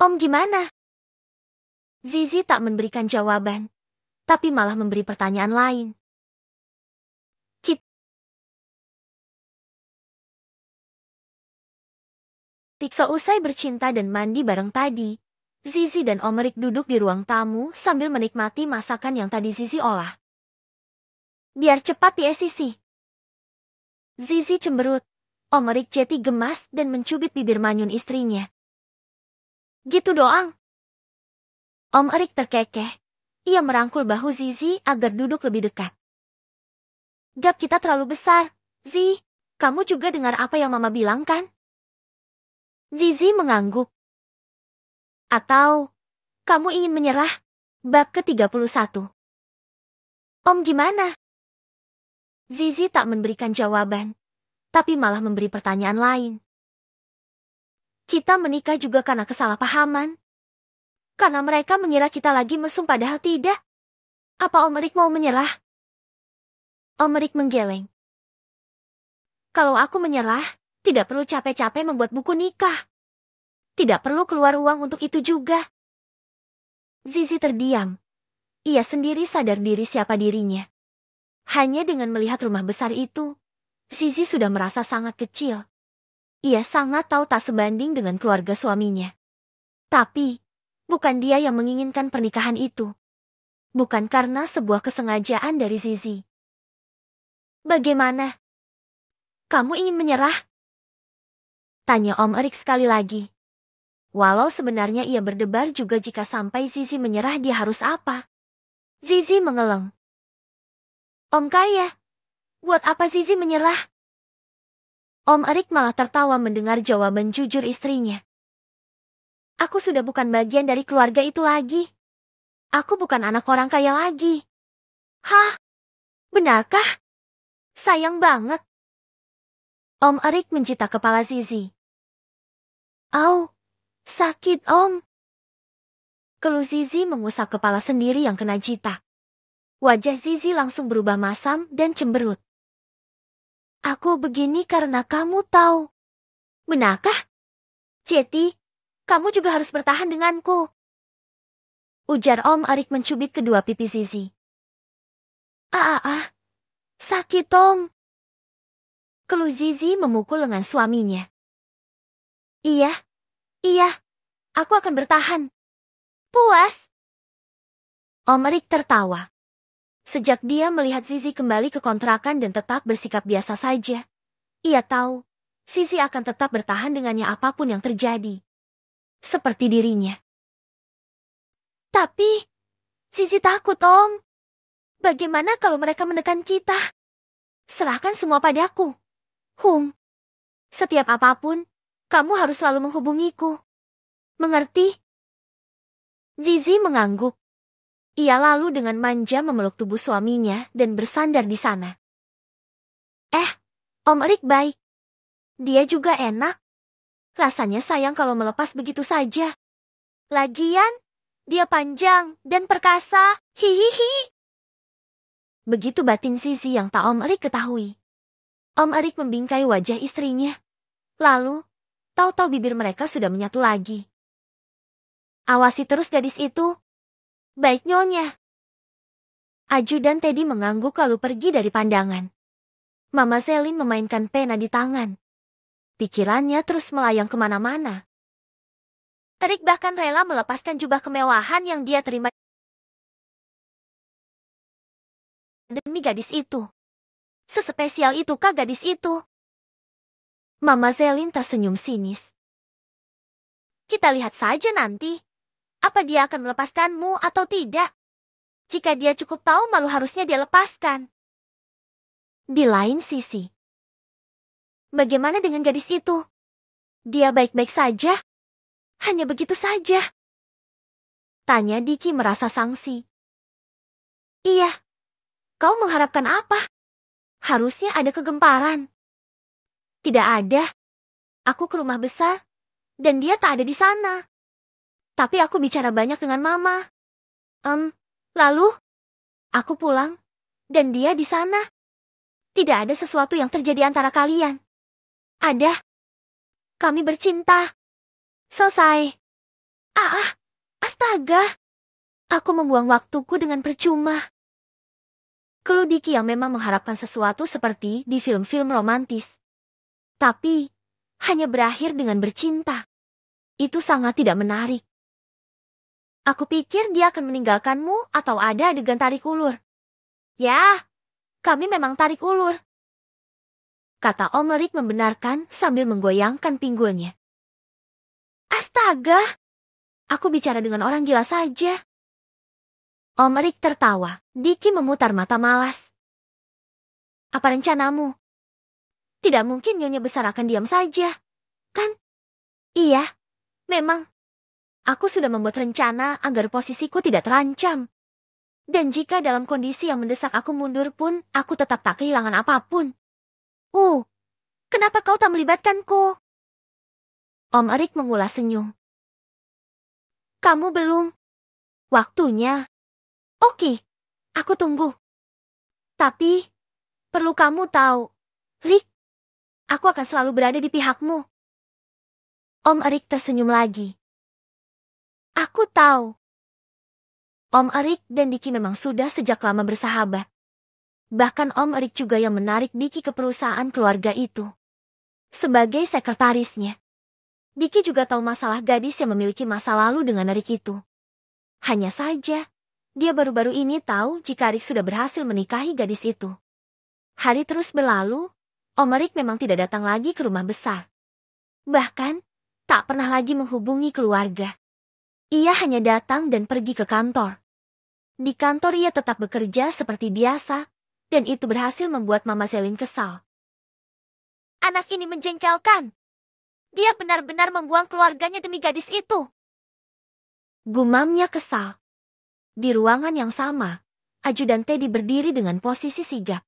Om gimana? Zizi tak memberikan jawaban, tapi malah memberi pertanyaan lain. Seusai bercinta dan mandi bareng tadi, Zizi dan Om Erik duduk di ruang tamu sambil menikmati masakan yang tadi Zizi olah. Biar cepat ya Sisi. Zizi cemberut. Om Erik jadi gemas dan mencubit bibir manyun istrinya. Gitu doang. Om Erik terkekeh. Ia merangkul bahu Zizi agar duduk lebih dekat. Gap kita terlalu besar. Zi, kamu juga dengar apa yang Mama bilang kan? Zizi mengangguk. Atau, kamu ingin menyerah? Bab ke-31. Om gimana? Zizi tak memberikan jawaban, tapi malah memberi pertanyaan lain. Kita menikah juga karena kesalahpahaman. Karena mereka mengira kita lagi mesum padahal tidak. Apa Om Erik mau menyerah? Om Erik menggeleng. Kalau aku menyerah, tidak perlu capek-capek membuat buku nikah. Tidak perlu keluar uang untuk itu juga. Zizi terdiam. Ia sendiri sadar diri siapa dirinya. Hanya dengan melihat rumah besar itu, Zizi sudah merasa sangat kecil. Ia sangat tahu tak sebanding dengan keluarga suaminya. Tapi, bukan dia yang menginginkan pernikahan itu. Bukan karena sebuah kesengajaan dari Zizi. Bagaimana? Kamu ingin menyerah? Tanya Om Erik sekali lagi. Walau sebenarnya ia berdebar juga jika sampai Zizi menyerah dia harus apa. Zizi mengeleng. Om kaya, buat apa Zizi menyerah? Om Erik malah tertawa mendengar jawaban jujur istrinya. Aku sudah bukan bagian dari keluarga itu lagi. Aku bukan anak orang kaya lagi. Hah? Benarkah? Sayang banget. Om Erik mencita kepala Zizi. Au, sakit Om. Keluh Zizi mengusap kepala sendiri yang kena jita. Wajah Zizi langsung berubah masam dan cemberut. Aku begini karena kamu tahu. Benarkah? Jeti, kamu juga harus bertahan denganku. Ujar Om Erik mencubit kedua pipi Zizi. Sakit Om. Keluh Zizi memukul lengan suaminya. Iya, aku akan bertahan. Puas. Om Erik tertawa. Sejak dia melihat Zizi kembali ke kontrakan dan tetap bersikap biasa saja, ia tahu Zizi akan tetap bertahan dengannya apapun yang terjadi. Seperti dirinya. Tapi, Zizi takut Om. Bagaimana kalau mereka menekan kita? Serahkan semua padaku. Setiap apapun, kamu harus selalu menghubungiku. Mengerti? Zizi mengangguk. Ia lalu dengan manja memeluk tubuh suaminya dan bersandar di sana. Om Erik baik. Dia juga enak. Rasanya sayang kalau melepas begitu saja. Lagian, dia panjang dan perkasa. Hihihi. Begitu batin Zizi yang tak Om Erik ketahui. Om Erik membingkai wajah istrinya. Lalu, tahu-tahu bibir mereka sudah menyatu lagi. Awasi terus gadis itu. Baik Nyonya. Ajudan Teddy mengangguk lalu pergi dari pandangan. Mama Selin memainkan pena di tangan. Pikirannya terus melayang kemana-mana. Erik bahkan rela melepaskan jubah kemewahan yang dia terima demi gadis itu. Sespesial itukah gadis itu? Mama Selin tersenyum sinis. Kita lihat saja nanti. Apa dia akan melepaskanmu atau tidak? Jika dia cukup tahu malu harusnya dia lepaskan. Di lain sisi. Bagaimana dengan gadis itu? Dia baik-baik saja? Hanya begitu saja? Tanya Diki merasa sangsi. Iya. Kau mengharapkan apa? Harusnya ada kegemparan. Tidak ada. Aku ke rumah besar, dan dia tak ada di sana. Tapi aku bicara banyak dengan Mama. Lalu, aku pulang, dan dia di sana. Tidak ada sesuatu yang terjadi antara kalian. Ada. Kami bercinta. Selesai. Astaga. Aku membuang waktuku dengan percuma. Keluh Diki yang memang mengharapkan sesuatu seperti di film-film romantis. Tapi, hanya berakhir dengan bercinta. Itu sangat tidak menarik. Aku pikir dia akan meninggalkanmu atau ada adegan tarik ulur. Ya, kami memang tarik ulur, kata Om Erik membenarkan sambil menggoyangkan pinggulnya. Astaga, aku bicara dengan orang gila saja. Om Erik tertawa. Diki memutar mata malas. Apa rencanamu? Tidak mungkin Nyonya besar akan diam saja, kan? Iya, memang. Aku sudah membuat rencana agar posisiku tidak terancam. Dan jika dalam kondisi yang mendesak aku mundur pun, aku tetap tak kehilangan apapun. Kenapa kau tak melibatkanku? Om Erik mengulas senyum. Kamu belum. Waktunya. Oke, aku tunggu. Tapi, perlu kamu tahu, Rick, aku akan selalu berada di pihakmu. Om Erik tersenyum lagi. Aku tahu. Om Erik dan Diki memang sudah sejak lama bersahabat. Bahkan Om Erik juga yang menarik Diki ke perusahaan keluarga itu. Sebagai sekretarisnya. Diki juga tahu masalah gadis yang memiliki masa lalu dengan Rick itu. Hanya saja, dia baru-baru ini tahu jika Rick sudah berhasil menikahi gadis itu. Hari terus berlalu, Om Erik memang tidak datang lagi ke rumah besar. Bahkan, tak pernah lagi menghubungi keluarga. Ia hanya datang dan pergi ke kantor. Di kantor ia tetap bekerja seperti biasa, dan itu berhasil membuat Mama Selin kesal. Anak ini menjengkelkan. Dia benar-benar membuang keluarganya demi gadis itu. Gumamnya kesal. Di ruangan yang sama, ajudan Teddy berdiri dengan posisi sigap.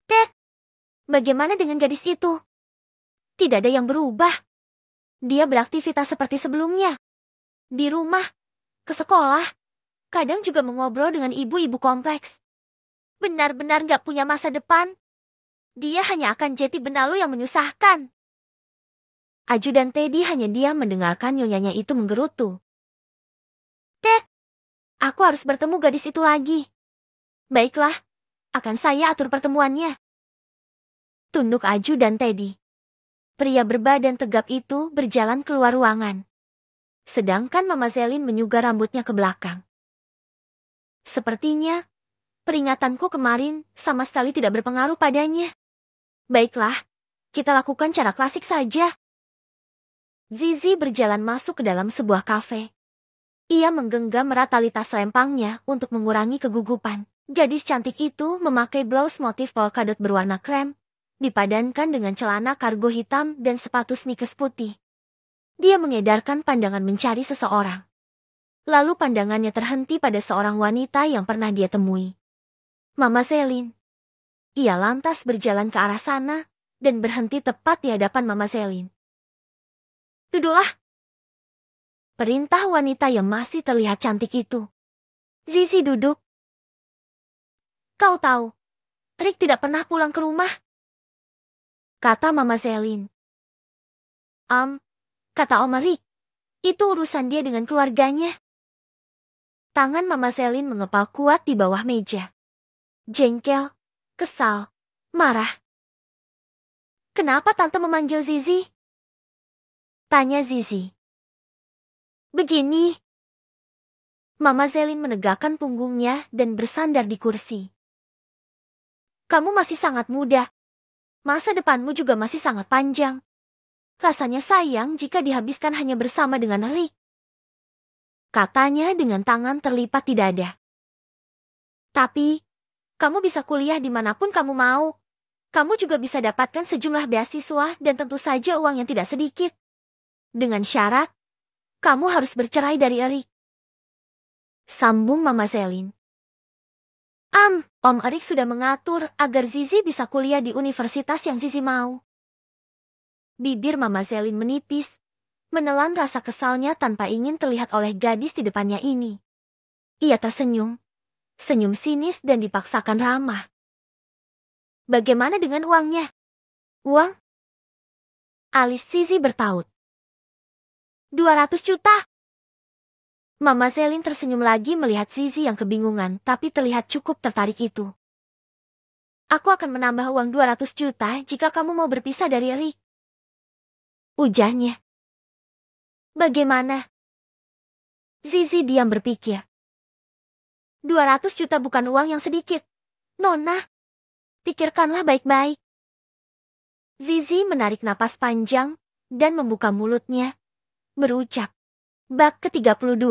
Ted, bagaimana dengan gadis itu? Tidak ada yang berubah. Dia beraktivitas seperti sebelumnya. Di rumah, ke sekolah, kadang juga mengobrol dengan ibu-ibu kompleks. Benar-benar gak punya masa depan. Dia hanya akan jadi benalu yang menyusahkan. Ajudan Teddy hanya diam mendengarkan nyonyanya itu menggerutu. Ted, aku harus bertemu gadis itu lagi. Baiklah, akan saya atur pertemuannya. Tunduk ajudan Teddy. Pria berbadan tegap itu berjalan keluar ruangan. Sedangkan Mama Selin menyugar rambutnya ke belakang. Sepertinya, peringatanku kemarin sama sekali tidak berpengaruh padanya. Baiklah, kita lakukan cara klasik saja. Zizi berjalan masuk ke dalam sebuah kafe. Ia menggenggam erat tali tas rempangnya untuk mengurangi kegugupan. Gadis cantik itu memakai blouse motif polkadot berwarna krem, dipadankan dengan celana kargo hitam dan sepatu sneakers putih. Dia mengedarkan pandangan mencari seseorang. Lalu pandangannya terhenti pada seorang wanita yang pernah dia temui. Mama Selin. Ia lantas berjalan ke arah sana, dan berhenti tepat di hadapan Mama Selin. Duduklah. Perintah wanita yang masih terlihat cantik itu. Zizi duduk. Kau tahu, Rick tidak pernah pulang ke rumah, kata Mama Selin. Kata Om Erik, itu urusan dia dengan keluarganya. Tangan Mama Selin mengepal kuat di bawah meja. Jengkel, kesal, marah. Kenapa Tante memanggil Zizi? Tanya Zizi. Begini. Mama Selin menegakkan punggungnya dan bersandar di kursi. Kamu masih sangat muda. Masa depanmu juga masih sangat panjang. Rasanya sayang jika dihabiskan hanya bersama dengan Rick. Katanya dengan tangan terlipat di dada. Tapi, kamu bisa kuliah dimanapun kamu mau. Kamu juga bisa dapatkan sejumlah beasiswa dan tentu saja uang yang tidak sedikit. Dengan syarat, kamu harus bercerai dari Rick. Sambung Mama Selin. Om Erik sudah mengatur agar Zizi bisa kuliah di universitas yang Zizi mau. Bibir Mama Selin menipis, menelan rasa kesalnya tanpa ingin terlihat oleh gadis di depannya ini. Ia tersenyum, senyum sinis dan dipaksakan ramah. Bagaimana dengan uangnya? Uang? Alis Zizi bertaut. 200 juta, Mama Selin tersenyum lagi melihat Zizi yang kebingungan tapi terlihat cukup tertarik itu. Aku akan menambah uang 200 juta jika kamu mau berpisah dari Rick. Ujarnya. Bagaimana? Zizi diam berpikir. 200 juta bukan uang yang sedikit. Nona, pikirkanlah baik-baik. Zizi menarik napas panjang dan membuka mulutnya, berucap. Bab ke-32.